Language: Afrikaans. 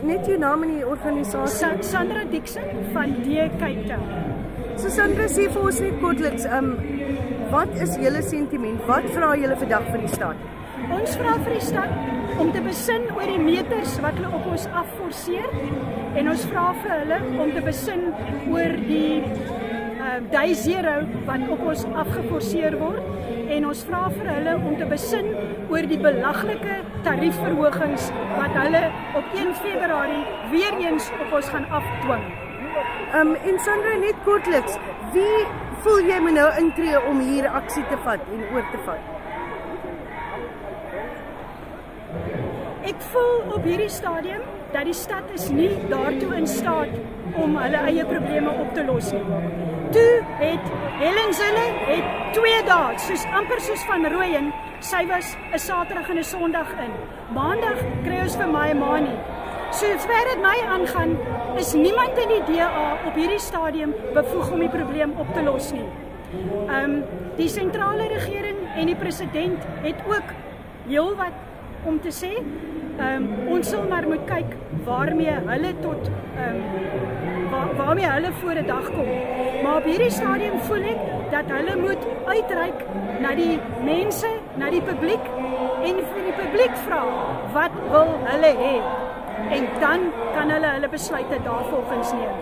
net jou naam in die organisasie? Sandra Dixon van D Cape Town. So Sandra, sê vir ons net kortliks, wat is julle sentiment? Wat vra julle vandag vir die stad? Ons vra vir die stad om te besin oor die meters wat hulle op ons afforceer, en ons vra vir hulle om te besin oor die day zero wat op ons afgeforceer word, en ons vra vir hulle om te besin oor die belaglike tariefverhogings wat hulle op 1 Februarie weer eens op ons gaan afdwing. En Sandra, net kortliks, wie voel jy moet nou intree om hier aksie te vat en oor te vat? Ek voel op hierdie stadium dat die stad is nie daartoe in staat om hulle eie probleme op te los nie. Toe het Helen Zille 2 dae, amper soos van Rooyen, sy was 'n Saterdag en 'n Sondag in. Maandag kry ons vir my Mani. So ver dit my aangaan, is niemand in die DA op hierdie stadium bevoeg om die probleem op te los nie. Die sentrale regering en die president het ook heelwat om te sê. Ons sal maar moet kyk waarmee hulle waarmee hulle voor 'n dag kom. Maar op hierdie stadium voel ek dat hulle moet uitreik na die mense, na die publiek, en vir die publiek vra wat wil hulle hê, en dan kan hulle besluite daarvolgens neem.